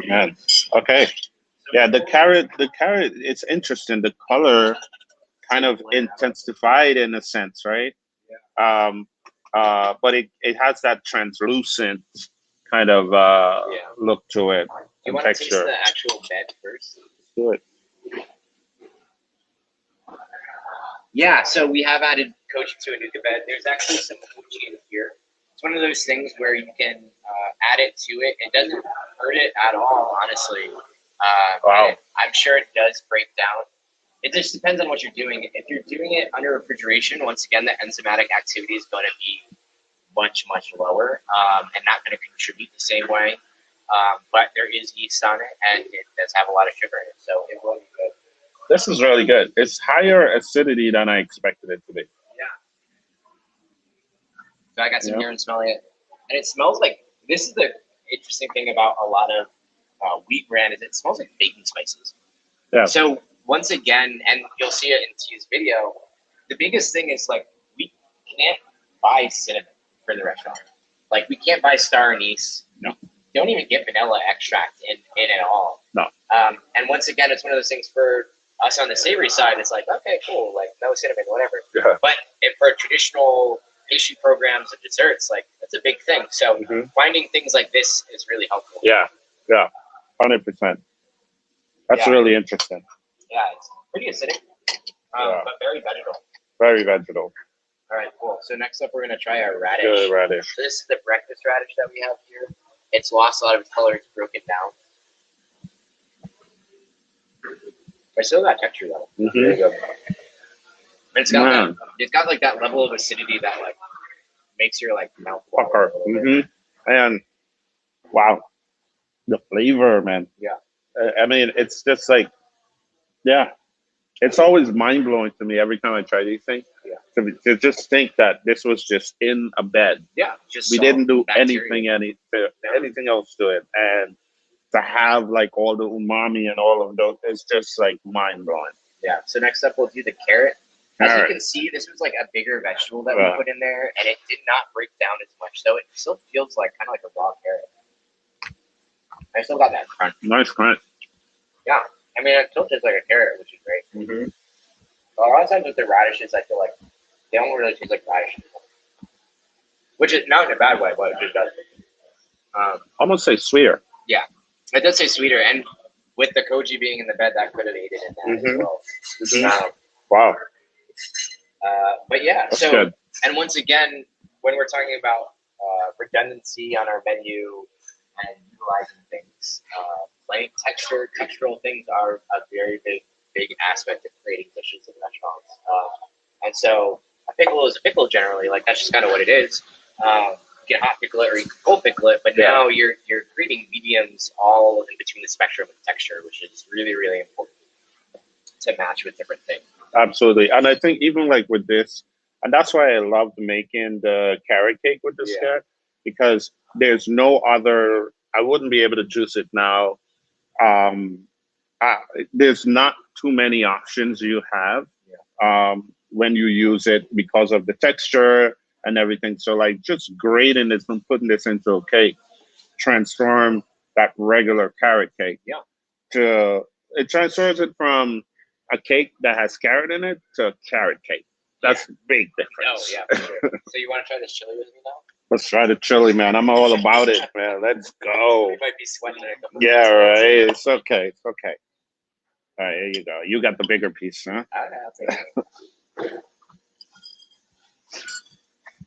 Man. Okay. Yeah, the carrot, it's interesting. The color kind of intensified in a sense, right? Um, but it has that translucent kind of look to it You and want to taste texture. the actual bed first? Let's do it. Yeah, so we have added koji to a nuka bed. There's actually some koji in here. It's one of those things where you can add it to it. It doesn't hurt it at all, honestly. Wow. I'm sure it does break down. It just depends on what you're doing. If you're doing it under refrigeration, once again, the enzymatic activity is going to be much, much lower and not going to contribute the same way. But there is yeast on it, and it does have a lot of sugar in it, so it will be good. This is really good. It's higher acidity than I expected it to be. Yeah. So I got some Yeah. here and smelling it, and it smells like, this is the interesting thing about a lot of wheat bran is it smells like baking spices. Yeah. So once again, and you'll see it in T's video, the biggest thing is like we can't buy cinnamon for the restaurant. Like we can't buy star anise. No. We don't even get vanilla extract in at all. No. And once again, it's one of those things for us on the savory side. It's like, okay, cool, like no cinnamon, whatever. Yeah. But if for traditional pastry programs and desserts, like that's a big thing. So finding things like this is really helpful. Yeah. Yeah. 100%. That's really interesting. Yeah, it's pretty acidic, but very vegetal. Very vegetal. All right, cool. So next up, we're gonna try our radish. Good radish. So this is the breakfast radish that we have here. It's lost a lot of its color. It's broken down. I still got texture though. There you go. And it's got like that level of acidity that like makes your like mouth water. And wow, the flavor, man. Yeah. I mean, it's just like, yeah, it's always mind blowing to me every time I try these things. Yeah. To just think that this was just in a bed. Yeah. Just we didn't do bacteria. anything else to it, and to have like all the umami and all of those, it's just like mind blowing. Yeah. So next up, we'll do the carrot. As you can see, this was like a bigger vegetable that we put in there, and it did not break down as much. So it still feels like kind of like a raw carrot. I still got that crunch. Nice crunch. Yeah. I mean, it still tastes like a carrot, which is great. A lot of times with the radishes, I feel like they don't really taste like radishes. Which is not in a bad way, but it just does. Almost say sweeter. Yeah. It does say sweeter, and with the koji being in the bed, that could have aided in that as well. Wow. But yeah, that's so good. And once again, when we're talking about redundancy on our menu and utilizing things, like textural things are a very big aspect of creating dishes in restaurants. And so a pickle is a pickle generally, like that's just kind of what it is. You can hot pickle it or you can cold pickle it, but now you're creating mediums all in between the spectrum of texture, which is really, really important to match with different things. Absolutely. And I think even like with this, and that's why I loved making the carrot cake with this carrot, because there's no other, I wouldn't be able to juice it now. There's not too many options you have when you use it because of the texture and everything. So like just grating this and putting this into a cake transform that regular carrot cake. It transforms it from a cake that has carrot in it to a carrot cake. That's a big difference. For sure. So you want to try this chili with me now? Let's try the chili, man. I'm all about it, man. Let's go. You might be sweating in a couple right. It's okay. It's okay. All right, here you go. You got the bigger piece, huh? Okay, I'll take it.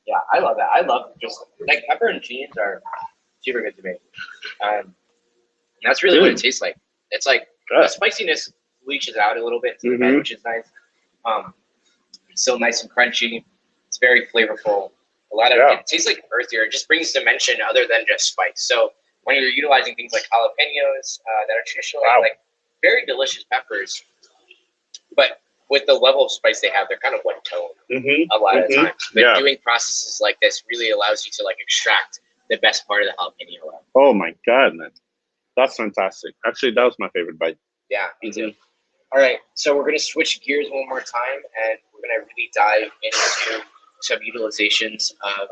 Yeah, I love that. I love just like pepper and cheese are super good to me. That's really what it tastes like. It's like the spiciness leaches out a little bit into the bed, which is nice. It's still nice and crunchy. It's very flavorful. A lot of it tastes like earthier. It just brings dimension other than just spice. So when you're utilizing things like jalapenos that are traditionally like very delicious peppers, but with the level of spice they have, they're kind of one tone a lot of times. But doing processes like this really allows you to like extract the best part of the jalapeno. Oh my God, man. That's fantastic. Actually, that was my favorite bite. Yeah, me too. All right, so we're going to switch gears one more time, and we're going to really dive into some utilizations of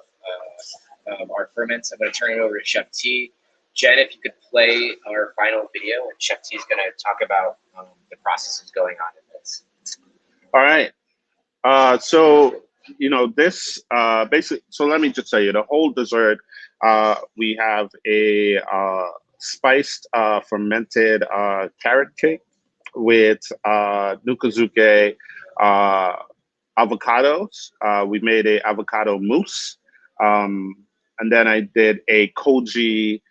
our ferments. I'm going to turn it over to Chef T. Jen, if you could play our final video, and Chef T is going to talk about the processes going on in this. All right. So, this basically, so let me just tell you the whole dessert. We have a spiced fermented carrot cake with nukazuke, uh, avocados. We made a avocado mousse. Um, and then I did a koji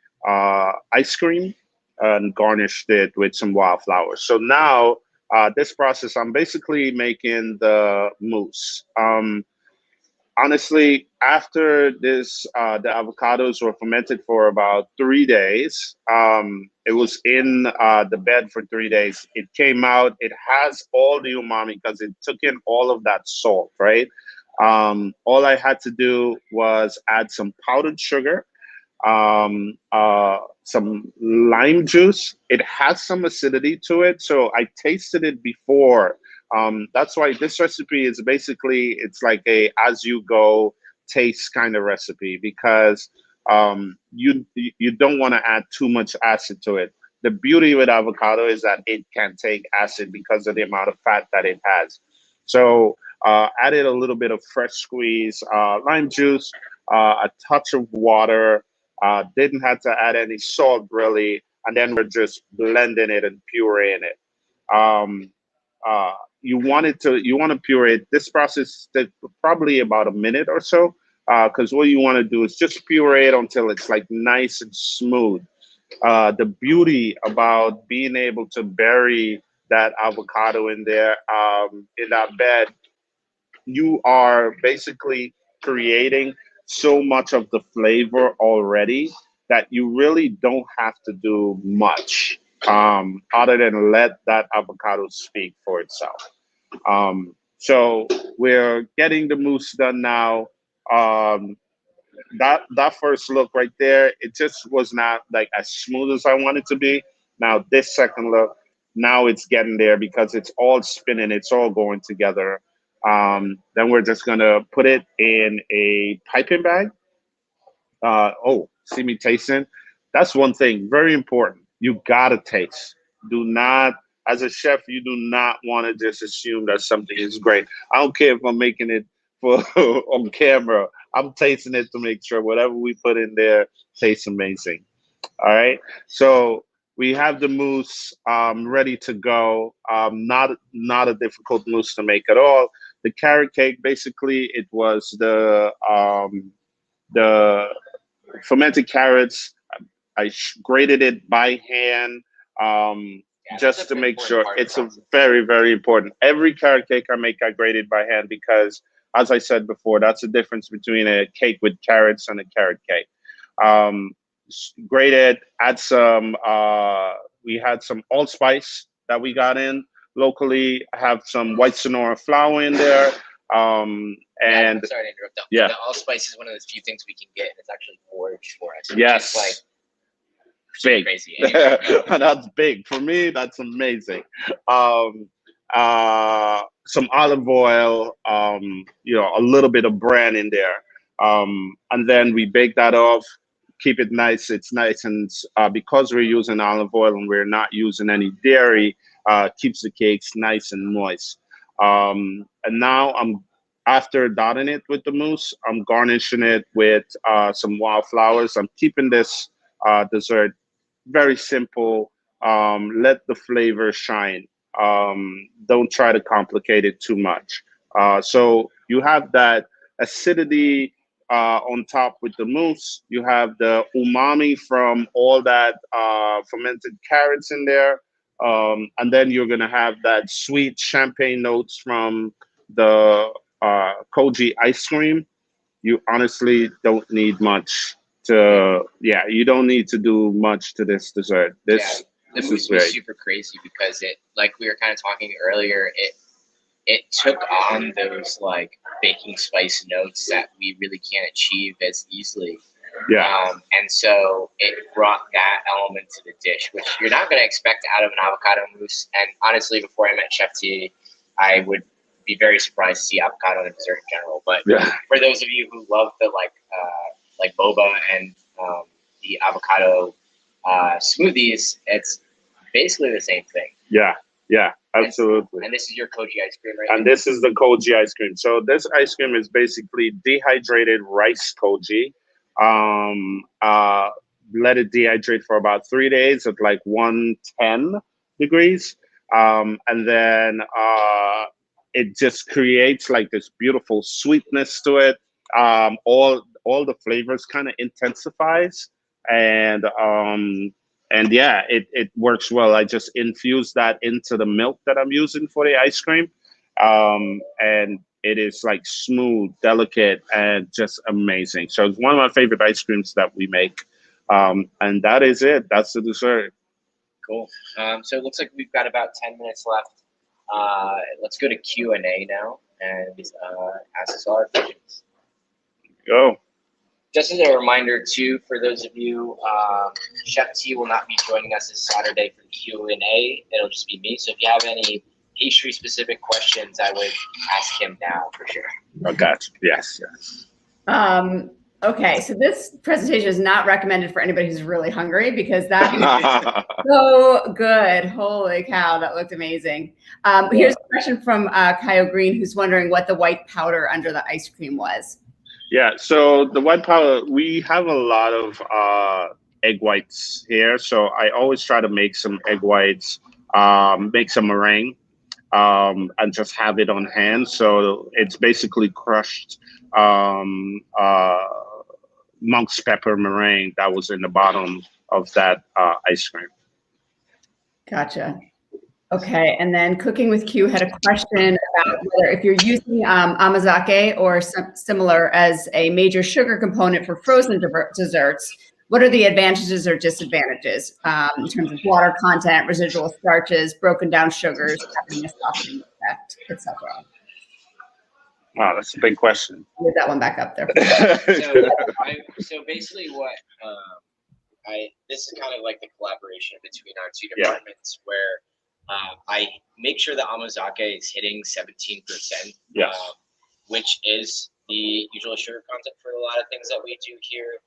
ice cream and garnished it with some wildflowers. So now, this process, I'm basically making the mousse. Honestly, after this, the avocados were fermented for about 3 days. It was in the bed for 3 days. It came out. It has all the umami because it took in all of that salt, right? All I had to do was add some powdered sugar, some lime juice. It has some acidity to it, so I tasted it before. That's why this recipe is basically, it's like a as you go taste kind of recipe, because you don't want to add too much acid to it. The beauty with avocado is that it can take acid because of the amount of fat that it has. So added a little bit of fresh squeeze lime juice, a touch of water. Didn't have to add any salt really, and then we're just blending it and pureeing it. Um, you want to puree it. This process takes probably about a minute or so, because what you want to do is just puree it until it's like nice and smooth. The beauty about being able to bury that avocado in there, in that bed, you are basically creating so much of the flavor already that you really don't have to do much, other than let that avocado speak for itself. So we're getting the mousse done now. Um, that first look right there, it just was not like as smooth as I want it to be. Now this second look, now it's getting there because it's all spinning, it's all going together. Then we're just gonna put it in a piping bag. Oh, see me tasting? That's one thing, very important. You gotta taste. Do not, as a chef, you do not want to just assume that something is great. I don't care if I'm making it for on camera. I'm tasting it to make sure whatever we put in there tastes amazing. All right. So we have the mousse ready to go. Not a difficult mousse to make at all. The carrot cake, basically, it was the fermented carrots. I grated it by hand, just to make sure. It's a very, very important. Every carrot cake I make, I grate it by hand because, as I said before, that's the difference between a cake with carrots and a carrot cake. Um, Grate it, add some, we had some allspice that we got in locally, have some white Sonora flour in there. And I'm sorry to interrupt. Yeah. The allspice is one of the few things we can get, and it's actually foraged for us. Yes. Like big. crazy. Anyway. That's big for me. That's amazing. Um, some olive oil, a little bit of bran in there, and then we bake that off. Keep it nice. It's nice, and because we're using olive oil and we're not using any dairy, keeps the cakes nice and moist. And now after dotting it with the mousse, I'm garnishing it with some wildflowers. I'm keeping this dessert very simple. Let the flavor shine. Don't try to complicate it too much. So you have that acidity on top with the mousse. You have the umami from all that fermented carrots in there. And then you're going to have that sweet champagne notes from the koji ice cream. You honestly don't need much you don't need to do much to this dessert. This mousse was super crazy because it, like we were kind of talking earlier, it took on those like baking spice notes that we really can't achieve as easily. Yeah. And so it brought that element to the dish, which you're not going to expect out of an avocado mousse. And honestly, before I met Chef T, I would be very surprised to see avocado in a dessert in general. But for those of you who love the like boba and the avocado smoothies, it's basically the same thing. Yeah, absolutely. And this is your koji ice cream, right? And this is the koji ice cream. So this ice cream is basically dehydrated rice koji. Let it dehydrate for about 3 days at like 110 degrees. And then it just creates like this beautiful sweetness to it. All the flavors kind of intensifies, and yeah, it works well. I just infuse that into the milk that I'm using for the ice cream, and it is like smooth, delicate, and just amazing. So it's one of my favorite ice creams that we make, and that is it. That's the dessert. Cool. So it looks like we've got about 10 minutes left. Let's go to Q&A now and ask us all our questions. Go. Just as a reminder, too, for those of you, Chef T will not be joining us this Saturday for Q&A. It'll just be me. So if you have any pastry-specific questions, I would ask him now for sure. Oh, gotcha. Yes. Okay, so this presentation is not recommended for anybody who's really hungry because that's so good. Holy cow, that looked amazing. Here's a question from Kyle Green, who's wondering what the white powder under the ice cream was. Yeah, so the white powder, we have a lot of egg whites here. So I always try to make some egg whites, make some meringue, and just have it on hand. So it's basically crushed monk's pepper meringue that was in the bottom of that ice cream. Gotcha. Okay, and then Cooking with Q had a question about whether if you're using amazake or similar as a major sugar component for frozen desserts, what are the advantages or disadvantages in terms of water content, residual starches, broken down sugars, having a softening effect, etc.? Wow, that's a big question. Get that one back up there. So basically what this is kind of like the collaboration between our two departments where I make sure the amazake is hitting 17%, which is the usual sugar content for a lot of things that we do here.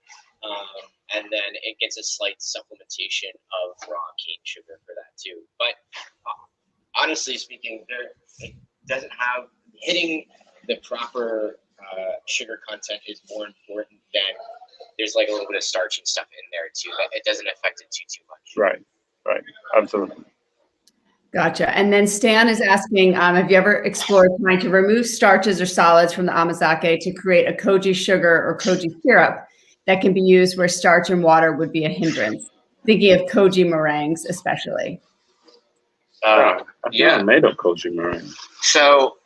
And then it gets a slight supplementation of raw cane sugar for that too. But honestly speaking, it doesn't have hitting the proper sugar content is more important than there's like a little bit of starch and stuff in there too. That it doesn't affect it too much. Right. Absolutely. Gotcha. And then Stan is asking, have you ever explored trying to remove starches or solids from the amazake to create a koji sugar or koji syrup that can be used where starch and water would be a hindrance? Thinking of koji meringues, especially. I've never made a koji meringue. So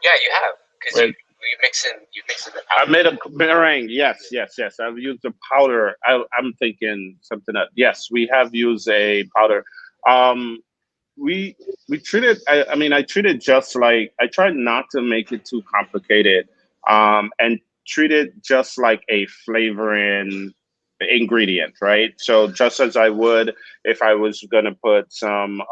you have because you mix in the powder. I made a meringue. Yes. I've used the powder. I'm thinking something that we have used a powder. We treat it. I treat it just like I tried not to make it too complicated, and treat it just like a flavoring ingredient, right? So just as I would if I was gonna put some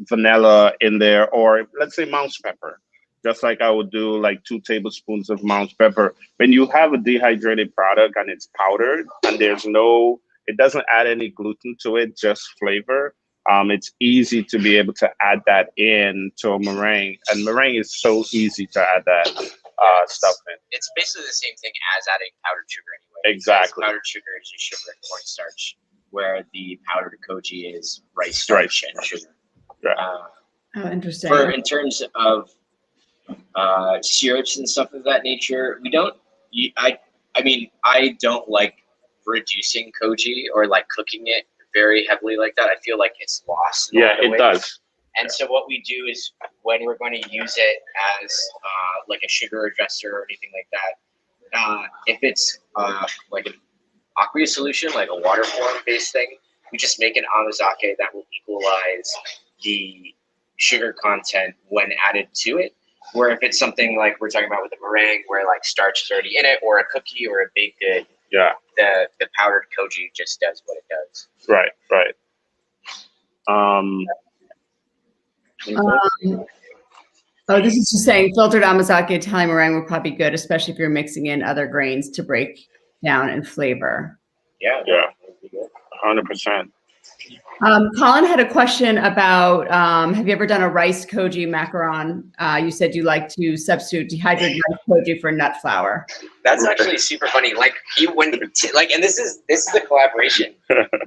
vanilla in there, or let's say mouse pepper, just like I would do like 2 tablespoons of mouse pepper. When you have a dehydrated product and it's powdered and it doesn't add any gluten to it, just flavor. It's easy to be able to add that in to a meringue, and meringue is so easy to add that stuff in. It's basically the same thing as adding powdered sugar anyway. Exactly. Powdered sugar is just sugar and cornstarch, where the powdered koji is rice starch and sugar. Oh, interesting. In terms of syrups and stuff of that nature, we don't. I don't like reducing koji or like cooking it very heavily like that. I feel like it's lost. It does. And so what we do is when we're going to use it as like a sugar adjuster or anything like that, if it's like an aqueous solution, like a water form based thing, we just make an amazake that will equalize the sugar content when added to it. Where if it's something like we're talking about with a meringue where like starch is already in it, or a cookie or a baked good, the powdered koji just does what it does. Right. This is just saying filtered amazake Italian meringue would probably be good, especially if you're mixing in other grains to break down and flavor. Yeah. Yeah. That'd be good. 100%. Colin had a question about, have you ever done a rice koji macaron? You said you like to substitute dehydrated rice koji for nut flour. That's actually super funny. Like and this is a collaboration.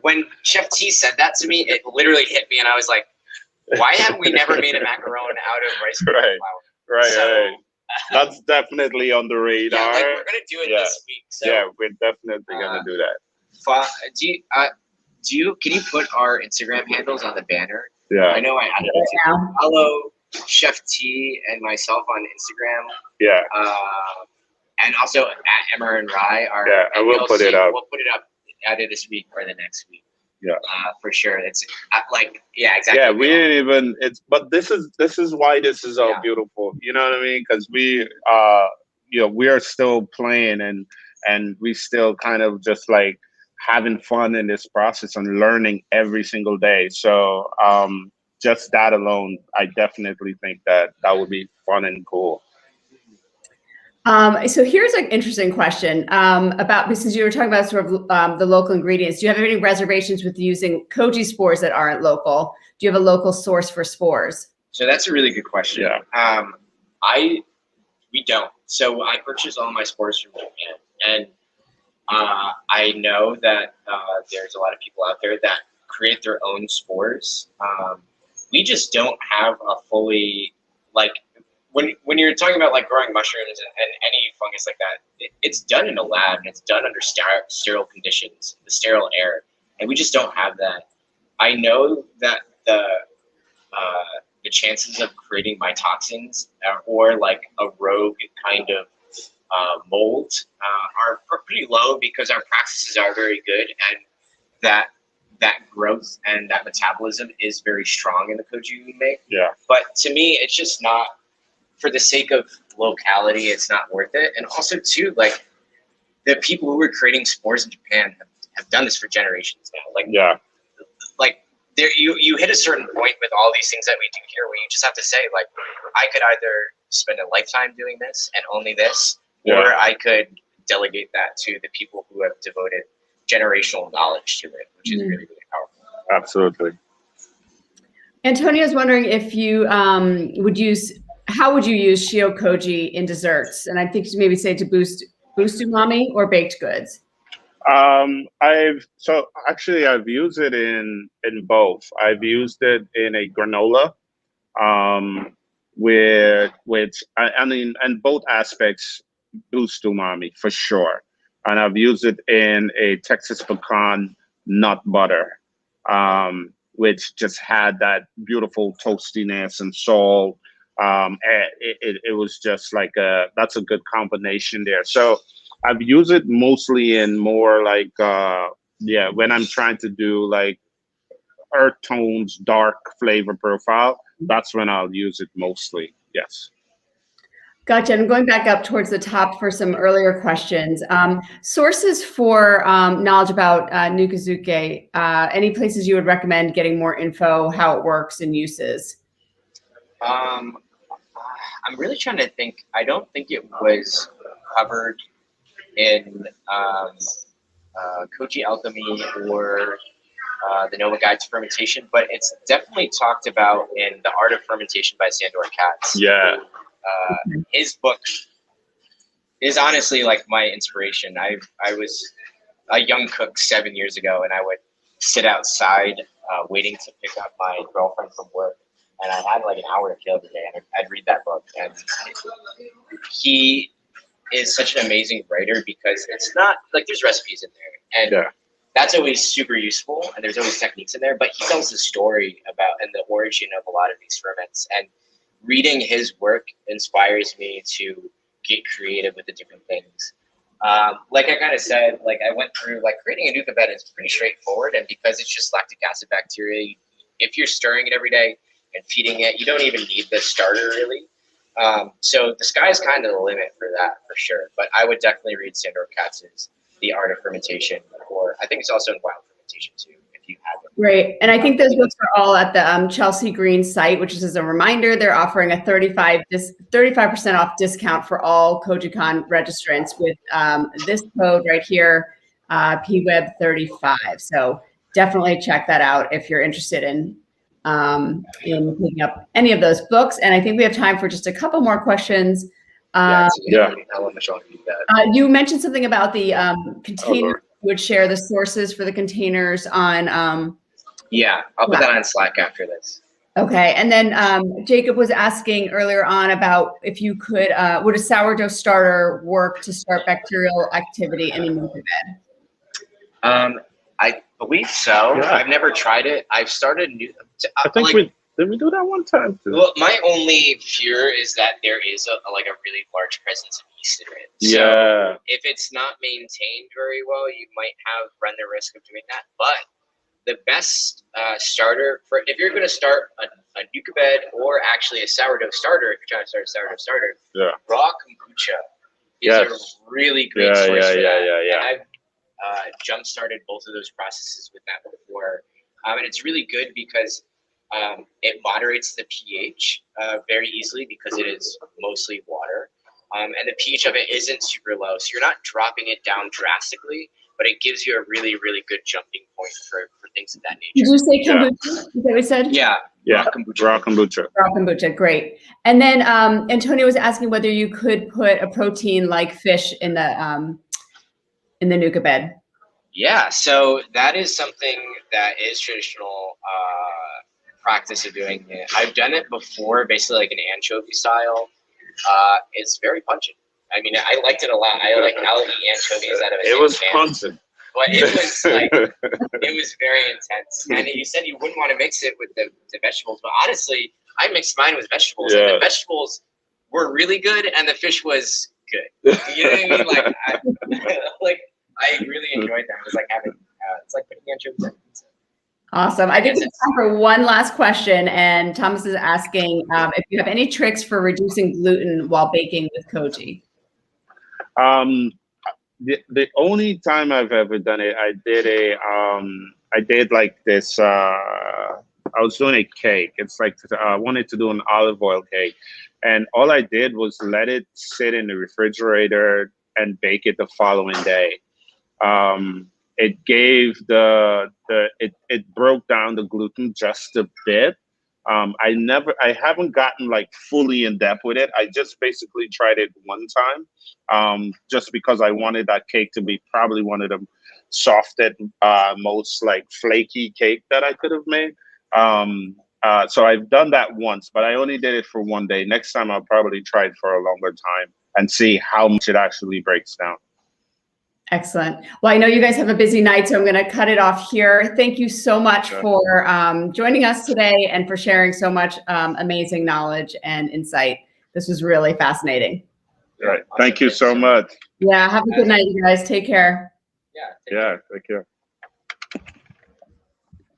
When Chef T said that to me, it literally hit me, and I was like, why have we never made a macaron out of rice koji Right. flour? Right. So, Right. That's definitely on the radar. Yeah, like we're gonna do it this week. So, yeah, we're definitely gonna do that. Can you put our Instagram handles on the banner? Yeah. I know I added it. Now. Follow Chef T and myself on Instagram. Yeah. And also at Emmer Rye. I will put it up. We'll put it up either this week or the next week. Yeah. For sure. It's exactly. Yeah, we didn't even. But this is why this is all Yeah. beautiful. You know what I mean? Because we we are still playing and we still kind of just like having fun in this process and learning every single day. So just that alone, I definitely think that would be fun and cool. So here's an interesting question about, because you were talking about sort of the local ingredients. Do you have any reservations with using koji spores that aren't local? Do you have a local source for spores? So that's a really good question. Yeah. We don't. So I purchase all my spores from Japan, and I know that there's a lot of people out there that create their own spores. We just don't have a fully, like, when you're talking about like growing mushrooms and any fungus like that, it's done in a lab and it's done under sterile conditions, the sterile air, and we just don't have that. I know that the chances of creating mytoxins or like a rogue kind of mold are pretty low because our practices are very good, and that growth and that metabolism is very strong in the koji we make. Yeah. But to me, it's just not, for the sake of locality, it's not worth it. And also too, like, the people who were creating spores in Japan have done this for generations now. Like, Yeah. like there, you hit a certain point with all these things that we do here where you just have to say, like, I could either spend a lifetime doing this and only this, or I could delegate that to the people who have devoted generational knowledge to it, which is really, really powerful. Absolutely. Antonio's wondering if you how would you use shio koji in desserts? And I think you maybe say to boost umami or baked goods. I've used it in both. I've used it in a granola, which I mean, and both aspects boost umami for sure. And I've used it in a Texas pecan nut butter, which just had that beautiful toastiness and salt. It was just like that's a good combination there. So I've used it mostly in more like when I'm trying to do like earth tones, dark flavor profile, that's when I'll use it mostly. Yes. Gotcha. And going back up towards the top for some earlier questions, sources for knowledge about nukazuke, any places you would recommend getting more info, how it works and uses? I'm really trying to think. I don't think it was covered in Koji Alchemy or the Noma Guide to Fermentation, but it's definitely talked about in The Art of Fermentation by Sandor Katz. Yeah. His book is honestly like my inspiration. I was a young cook 7 years ago, and I would sit outside waiting to pick up my girlfriend from work, and I had like an hour to kill every day, and I'd read that book. And he is such an amazing writer because it's not like there's recipes in there, and that's always super useful, and there's always techniques in there, but he tells the story about and the origin of a lot of these ferments, and reading his work inspires me to get creative with the different things. Like I kind of said, like I went through, like creating a nuka bed is pretty straightforward, and because it's just lactic acid bacteria, if you're stirring it every day and feeding it, you don't even need the starter really. So the sky's kind of the limit for that for sure. But I would definitely read Sandor Katz's The Art of Fermentation, or I think it's also in Wild Fermentation too, if you have it. Great. And I think those books are all at the Chelsea Green site, which is as a reminder, they're offering a 35% off discount for all KojiCon registrants with this code right here. PWeb 35. So definitely check that out if you're interested in picking up any of those books. And I think we have time for just a couple more questions. I'll let Michelle do that. You mentioned something about the container. Would share the sources for the containers on. Yeah, I'll put that on Slack after this. Okay, and then Jacob was asking earlier on about if you could, would a sourdough starter work to start bacterial activity in a nuka bed? I believe so. Yeah. I've never tried it. I've started new. I think did we do that one time too? Well, my only fear is that there is a really large presence of yeast in it. So if it's not maintained very well, you might run the risk of doing that. But the best starter for if you're going to start a nuka bed or actually a sourdough starter, if you're trying to start a sourdough starter, raw kombucha is a really great source for that. And I've jump-started both of those processes with that before. And it's really good because it moderates the pH very easily because it is mostly water. And the pH of it isn't super low. So you're not dropping it down drastically, but it gives you a really, really good jumping point for things of that nature. Did you say kombucha? Is that what we said? Yeah. Raw kombucha. Raw kombucha, great. And then Antonio was asking whether you could put a protein like fish in the nuka bed. Yeah, so that is something that is traditional practice of doing it. I've done it before, basically like an anchovy style. It's very pungent. I mean, I liked it a lot. I'll eat anchovies out of it. It was pungent. But it was it was very intense. And you said you wouldn't want to mix it with the vegetables, but honestly, I mixed mine with vegetables, and the vegetables were really good, and the fish was good. You know what I mean? I really enjoyed that. It was like having, it's like putting anchovies on pizza. Awesome. I think it's time for one last question, and Thomas is asking if you have any tricks for reducing gluten while baking with koji. The only time I've ever done it, I did like this. I was doing a cake. It's like I wanted to do an olive oil cake, and all I did was let it sit in the refrigerator and bake it the following day. It gave it broke down the gluten just a bit. I haven't gotten like fully in depth with it. I just basically tried it one time, just because I wanted that cake to be probably one of the softest, most like flaky cake that I could have made. So I've done that once, but I only did it for one day. Next time I'll probably try it for a longer time and see how much it actually breaks down. Excellent. Well, I know you guys have a busy night, so I'm going to cut it off here. Thank you so much for joining us today and for sharing so much amazing knowledge and insight. This was really fascinating. All right. Thank you so much. Yeah. Have a good night, you guys. Take care. Yeah. Take care.